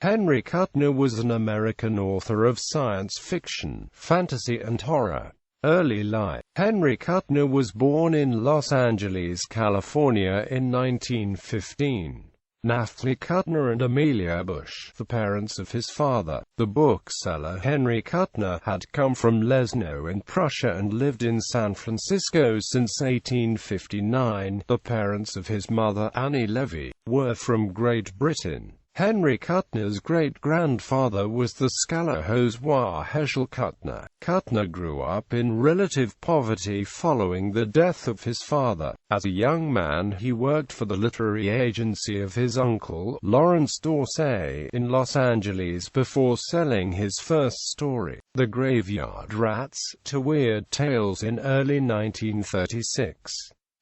Henry Kuttner was an American author of science fiction, fantasy and horror. Early life. Henry Kuttner was born in Los Angeles, California in 1915. Nathalie Kuttner and Amelia Bush, the parents of his father, the bookseller Henry Kuttner, had come from Lesno in Prussia and lived in San Francisco since 1859. The parents of his mother, Annie Levy, were from Great Britain. Henry Kuttner's great-grandfather was the scholar Josua Heschel Kuttner. Kuttner grew up in relative poverty following the death of his father. As a young man he worked for the literary agency of his uncle, Lawrence Dorsey, in Los Angeles before selling his first story, The Graveyard Rats, to Weird Tales in early 1936.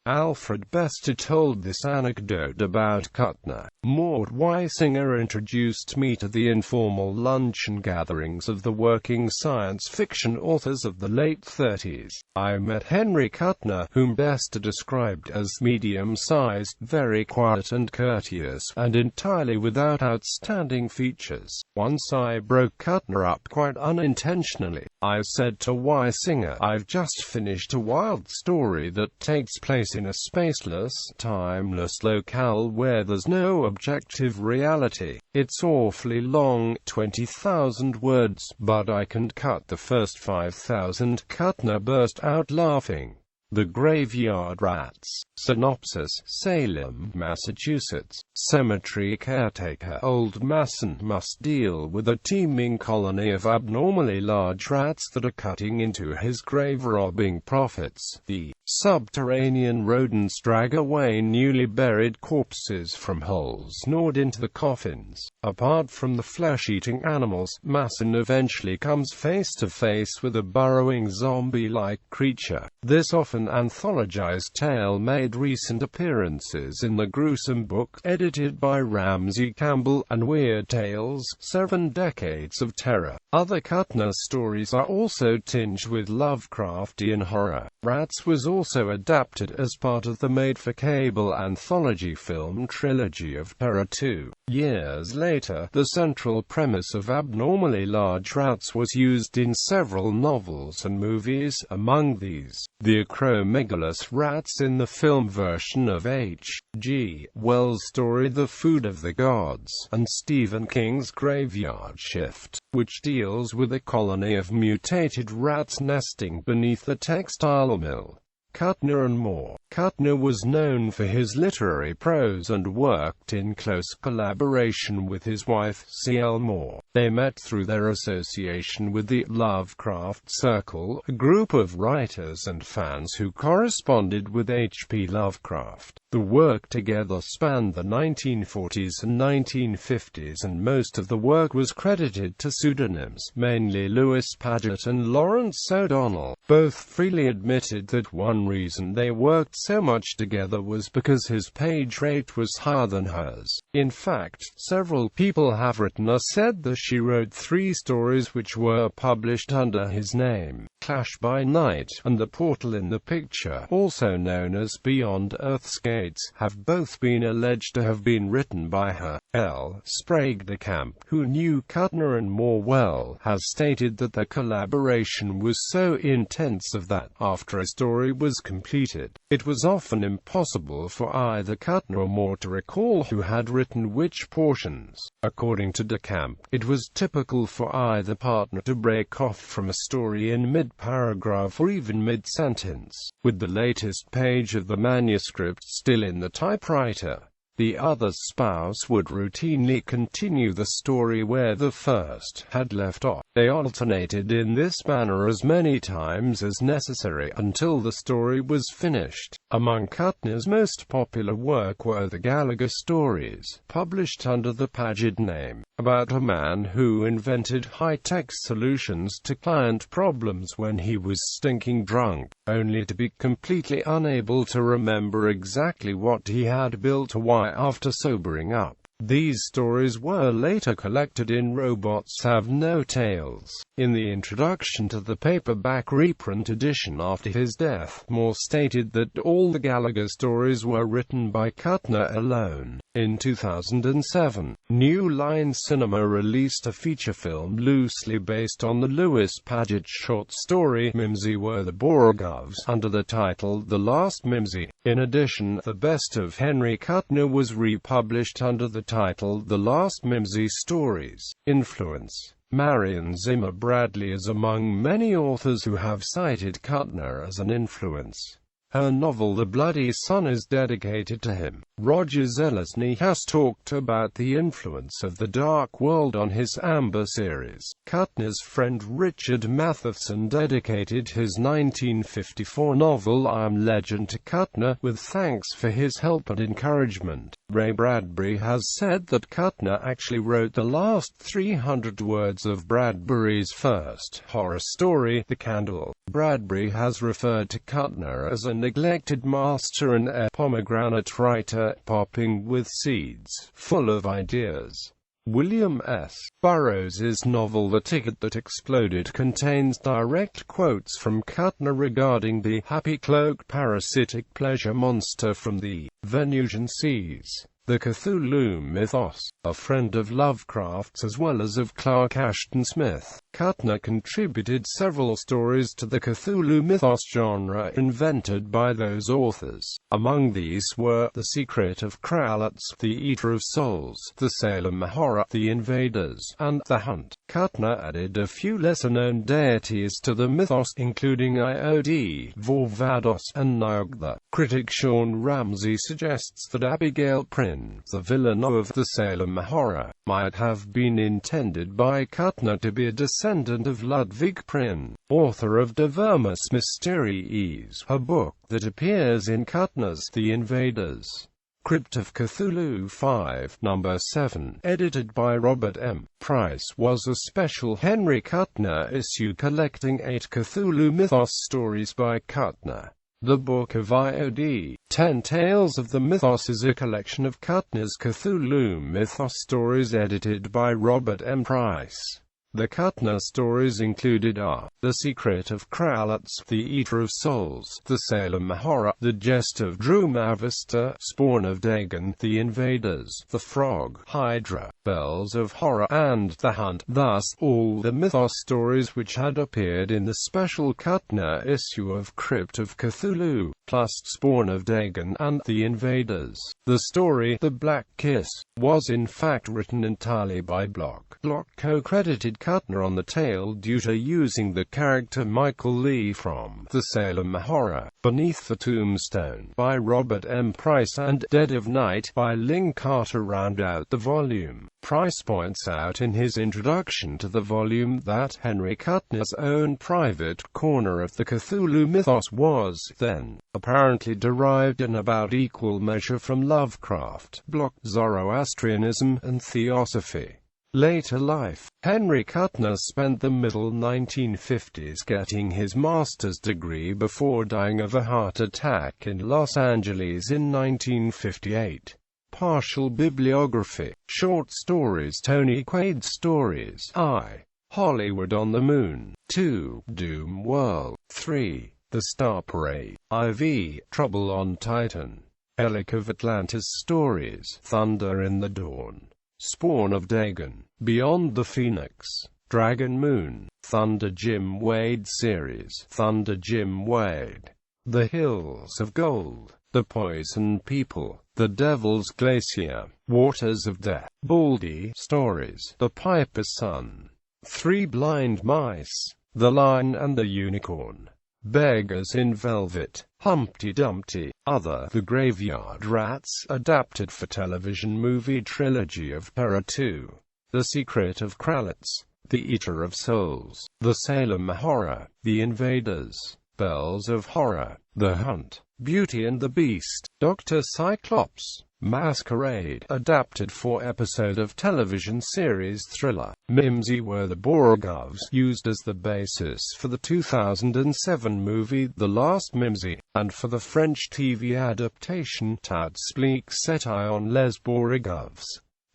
Alfred Bester told this anecdote about Kuttner. Mort Weisinger introduced me to the informal luncheon gatherings of the working science fiction authors of the late 30s. I met Henry Kuttner, whom Bester described as medium-sized, very quiet and courteous, and entirely without outstanding features. Once I broke Kuttner up quite unintentionally. I said to Weisinger, "I've just finished a wild story that takes place in a spaceless, timeless locale where there's no objective reality. It's awfully long, 20,000 words, but I can cut the first 5,000. Kuttner burst out laughing. The Graveyard Rats. Synopsis: Salem, Massachusetts. Cemetery caretaker Old Mason must deal with a teeming colony of abnormally large rats that are cutting into his grave, robbing profits. The subterranean rodents drag away newly buried corpses from holes gnawed into the coffins. Apart from the flesh-eating animals, Mason eventually comes face to face with a burrowing zombie-like creature. This often anthologized tale made recent appearances in the gruesome book edited by Ramsey Campbell and Weird Tales, 7 Decades of Terror. Other Kuttner stories are also tinged with Lovecraftian horror. Rats was also adapted as part of the made-for-cable anthology film trilogy of Terror 2. Years later, the central premise of abnormally large rats was used in several novels and movies, among these, the acromegalous rats in the film version of H.G. Wells' story The Food of the Gods, and Stephen King's Graveyard Shift, which deals with a colony of mutated rats nesting beneath a textile mill. Kuttner and more. Kuttner was known for his literary prose and worked in close collaboration with his wife, C.L. Moore. They met through their association with the Lovecraft Circle, a group of writers and fans who corresponded with H.P. Lovecraft. The work together spanned the 1940s and 1950s, and most of the work was credited to pseudonyms, mainly Louis Paget and Lawrence O'Donnell. Both freely admitted that one reason they worked so much together was because his page rate was higher than hers. In fact, several people have written or said that she wrote 3 stories which were published under his name. Clash by Night and The Portal in the Picture, also known as Beyond Earth's Gates, have both been alleged to have been written by her. L. Sprague de Camp, who knew Kuttner and Moore well, has stated that their collaboration was so intense that, after a story was completed, it was often impossible for either Kuttner or Moore to recall who had written which portions. According to de Camp, it was typical for either partner to break off from a story in mid-paragraph or even mid-sentence, with the latest page of the manuscript still in the typewriter. The other spouse would routinely continue the story where the first had left off. They alternated in this manner as many times as necessary until the story was finished. Among Kuttner's most popular work were the Gallagher stories, published under the Paget name, about a man who invented high-tech solutions to client problems when he was stinking drunk, only to be completely unable to remember exactly what he had built or why after sobering up. These stories were later collected in Robots Have No Tails. In the introduction to the paperback reprint edition after his death, Moore stated that all the Gallagher stories were written by Kuttner alone. In 2007, New Line Cinema released a feature film loosely based on the Lewis Paget short story Mimsy Were the Borogovs, under the title The Last Mimsy. In addition, the best of Henry Kuttner was republished under the title The Last Mimsy Stories. Influence. Marion Zimmer Bradley is among many authors who have cited Kuttner as an influence. Her novel The Bloody Sun is dedicated to him. Roger Zelazny has talked about the influence of The Dark World on his Amber series. Kuttner's friend Richard Matheson dedicated his 1954 novel I Am Legend to Kuttner, with thanks for his help and encouragement. Ray Bradbury has said that Kuttner actually wrote the last 300 words of Bradbury's first horror story, The Candle. Bradbury has referred to Kuttner as a neglected master and a pomegranate writer, popping with seeds, full of ideas. William S. Burroughs' novel The Ticket That Exploded contains direct quotes from Kuttner regarding the happy cloak parasitic pleasure monster from the Venusian seas. The Cthulhu mythos, a friend of Lovecraft's as well as of Clark Ashton Smith. Kuttner contributed several stories to the Cthulhu mythos genre invented by those authors. Among these were The Secret of Kralitz, The Eater of Souls, The Salem Horror, The Invaders, and The Hunt. Kuttner added a few lesser-known deities to the mythos, including Iod, Vorvados, and Nyogtha. Critic Sean Ramsey suggests that Abigail Prynne, the villain of The Salem Horror, might have been intended by Kuttner to be a descendant of Ludwig Prynne, author of De Vermis Mysteriis, a book that appears in Kuttner's The Invaders. Crypt of Cthulhu 5, No. 7, edited by Robert M. Price, was a special Henry Kuttner issue collecting 8 Cthulhu mythos stories by Kuttner. The Book of Iod, 10 Tales of the Mythos is a collection of Kuttner's Cthulhu mythos stories edited by Robert M. Price. The Kuttner stories included are The Secret of Kralitz, The Eater of Souls, The Salem Horror, The Jest of Drumavista, Spawn of Dagon, The Invaders, The Frog, Hydra, Bells of Horror, and The Hunt. Thus, all the mythos stories which had appeared in the special Kuttner issue of Crypt of Cthulhu, plus Spawn of Dagon and The Invaders. The story, The Black Kiss, was in fact written entirely by Block. Block co-credited Kuttner on the tale due to using the character Michael Lee from The Salem Horror. Beneath the Tombstone by Robert M. Price and Dead of Night by Lynn Carter round out the volume. Price points out in his introduction to the volume that Henry Kuttner's own private corner of the Cthulhu mythos was, then, apparently derived in about equal measure from Lovecraft, Block, Zoroastrianism, and Theosophy. Later life. Henry Kuttner spent the middle 1950s getting his master's degree before dying of a heart attack in Los Angeles in 1958. Partial bibliography. Short stories. Tony Quaid stories. I. Hollywood on the Moon. 2. Doom World. 3. The Star Parade. IV. Trouble on Titan. Relic of Atlantis stories. Thunder in the Dawn. Spawn of Dagon. Beyond the Phoenix. Dragon Moon. Thunder Jim Wade series. Thunder Jim Wade. The Hills of Gold. The Poison People. The Devil's Glacier. Waters of Death. Baldy stories. The Piper's Son. 3 Blind Mice. The Lion and the Unicorn. Beggars in Velvet. Humpty Dumpty. Other. The Graveyard Rats, adapted for television movie trilogy of Terror 2. The Secret of Kralitz. The Eater of Souls. The Salem Horror. The Invaders. Bells of Horror. The Hunt. Beauty and the Beast. Dr. Cyclops. Masquerade, adapted 4-episode of television series thriller. Mimsy Were the Borogovs, used as the basis for the 2007 movie The Last Mimsy, and for the French TV adaptation Tad Spleek satire on Les Borogovs.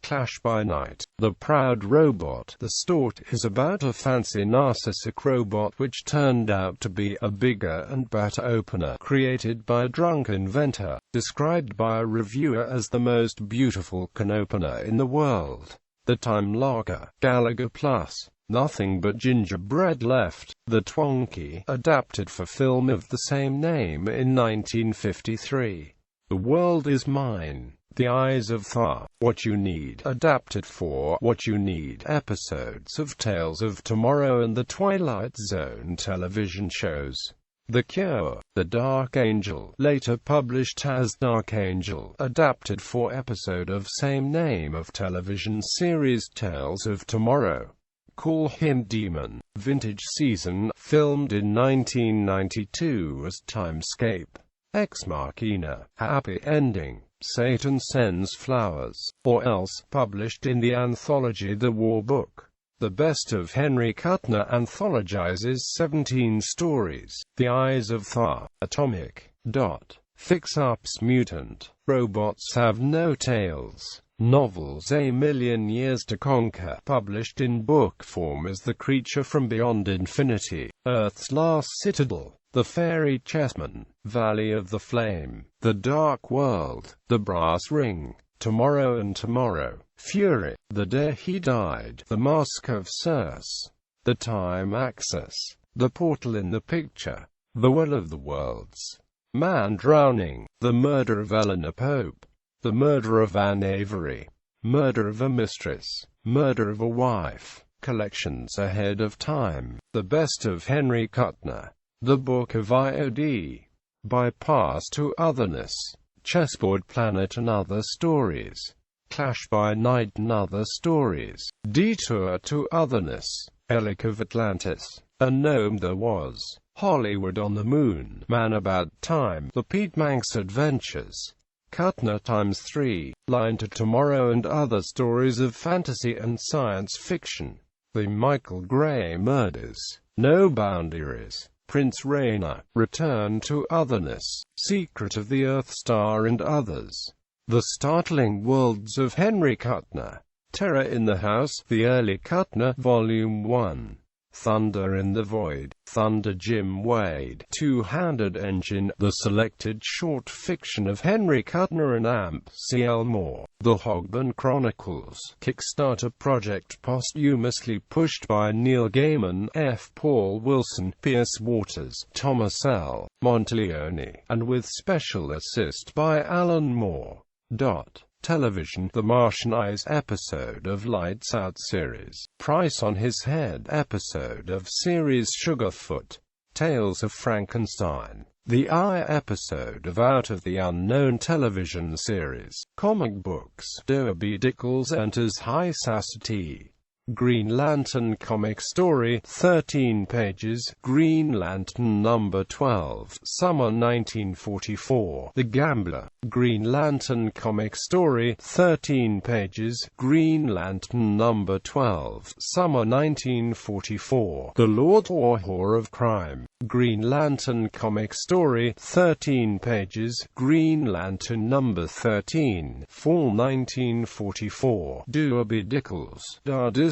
Clash by Night. The Proud Robot. The story is about a fancy narcissistic robot which turned out to be a bigger and better opener, created by a drunk inventor, described by a reviewer as the most beautiful can opener in the world. The Time Logger. Gallagher Plus. Nothing But Gingerbread Left. The Twonky, adapted for film of the same name in 1953. The World Is Mine. The Eyes of Thor. What You Need, adapted for What You Need episodes of Tales of Tomorrow and The Twilight Zone television shows. The Cure. The Dark Angel, later published as Dark Angel, adapted for episode of same name of television series Tales of Tomorrow. Call Him Demon. Vintage season, filmed in 1992 as Timescape. Ex Machina. Happy Ending. Satan Sends Flowers, or Else, published in the anthology The War Book. The Best of Henry Kuttner anthologizes 17 stories. The Eyes of Thor. Atomic. Fix-Ups Mutant. Robots Have No Tails. Novels A Million Years to Conquer, published in book form as The Creature from Beyond Infinity. Earth's Last Citadel. The Fairy Chessman. Valley of the Flame. The Dark World. The Brass Ring. Tomorrow and Tomorrow. Fury. The Day He Died. The Mask of Circe. The Time Axis. The Portal in the Picture. The Well of the Worlds. Man Drowning. The Murder of Eleanor Pope. The Murder of Anne Avery. Murder of a Mistress. Murder of a Wife. Collections Ahead of Time. The Best of Henry Kuttner. The Book of IOD. Bypass to Otherness. Chessboard Planet and Other Stories. Clash by Night and Other Stories. Detour to Otherness. Relic of Atlantis. A Gnome There Was. Hollywood on the Moon. Man About Time. The Pete Manx Adventures. Kuttner ×3. Line to Tomorrow and Other Stories of Fantasy and Science Fiction. The Michael Gray Murders. No Boundaries. Prince Rainer. Return to Otherness. Secret of the Earth Star and Others. The Startling Worlds of Henry Kuttner. Terror in the House. The Early Kuttner, Volume 1. Thunder in the Void. Thunder Jim Wade. Two-Handed Engine. The Selected Short Fiction of Henry Kuttner and Amp. C.L. Moore. The Hogburn Chronicles. Kickstarter project posthumously pushed by Neil Gaiman, F. Paul Wilson, Pierce Waters, Thomas L. Monteleone, and with special assist by Alan Moore. Television. The Martian Eyes episode of Lights Out series. Price on His Head episode of series Sugarfoot. Tales of Frankenstein. The Eye episode of Out of the Unknown television series. Comic books. Derby Dickles enters High Society. Green Lantern comic story, 13 pages, Green Lantern number 12, summer 1944. The Gambler. Green Lantern comic story, 13 pages, Green Lantern number 12, summer 1944. The Lord or Whore of Crime. Green Lantern comic story, 13 pages, Green Lantern number 13, fall 1944. Derby Dickles.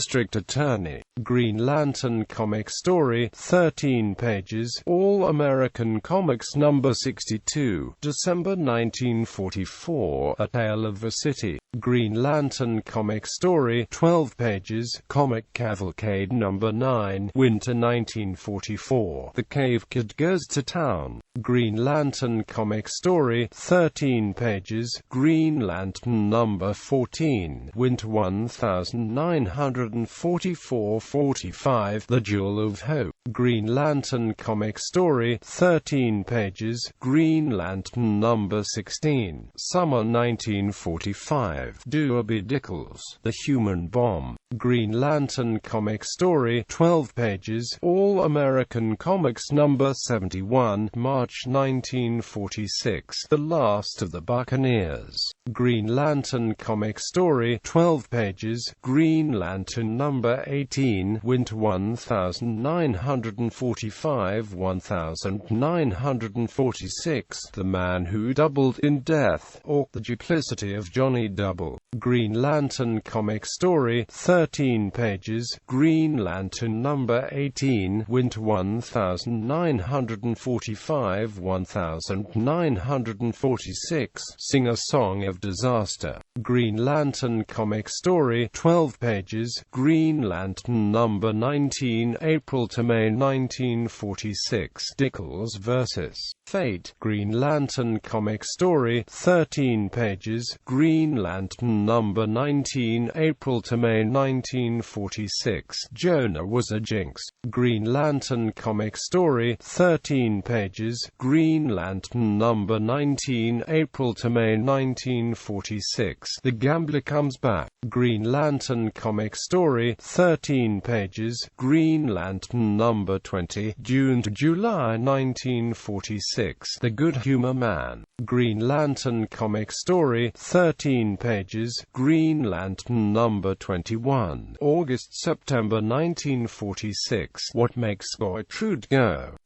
District Attorney. Green Lantern comic story, 13 pages, All-American Comics number 62, December 1944, A Tale of a City. Green Lantern comic story, 12 pages, Comic Cavalcade number 9, Winter 1944. The Cave Kid Goes to Town. Green Lantern comic story, 13 pages, Green Lantern number 14, Winter 1944-45. The Jewel of Hope. Green Lantern comic story, 13 pages, Green Lantern number 16, summer 1945. Derby Dickles. The Human Bomb. Green Lantern comic story, 12 pages, All-American Comics number 71, March 1946, The Last of the Buccaneers. Green Lantern comic story, 12 pages, Green Lantern number 18, Winter 1945-1946, The Man Who Doubled in Death, or The Duplicity of Johnny Double. Green Lantern comic story, 13 pages, Green Lantern number 18, Winter 1945-1946, Sing a Song of Disaster. Green Lantern comic story, 12 pages, Green Lantern number 19, April to May 1946, Dickles vs. Fate. Green Lantern comic story, 13 pages, Green Lantern number 19, April to May 1946, Jonah was a jinx. Green Lantern comic story, 13 pages, Green Lantern number 19, April to May 1946, The Gambler Comes Back. Green Lantern comic story, 13 pages, Green Lantern number 20, June to July 1946, The Good Humor Man. Green Lantern comic story, 13 pages, Green Lantern number 21, August-September 1946, What Makes Gertrude Go?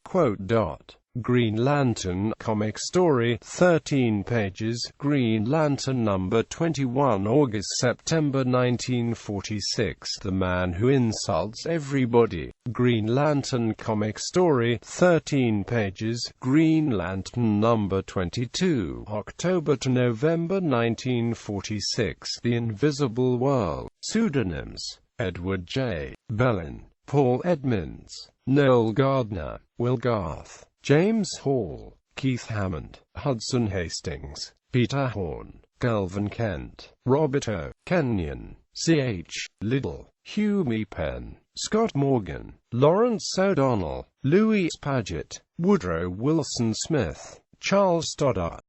Green Lantern comic story, 13 pages, Green Lantern number 21, August-September 1946, The Man Who Insults Everybody. Green Lantern comic story, 13 pages, Green Lantern number 22, October to November 1946, The Invisible World. Pseudonyms: Edward J. Bellin, Paul Edmonds, Noel Gardner, Will Garth, James Hall, Keith Hammond, Hudson Hastings, Peter Horn, Calvin Kent, Robert O. Kenyon, C.H. Liddell, Hugh Penn, Scott Morgan, Lawrence O'Donnell, Louis Paget, Woodrow Wilson Smith, Charles Stoddart,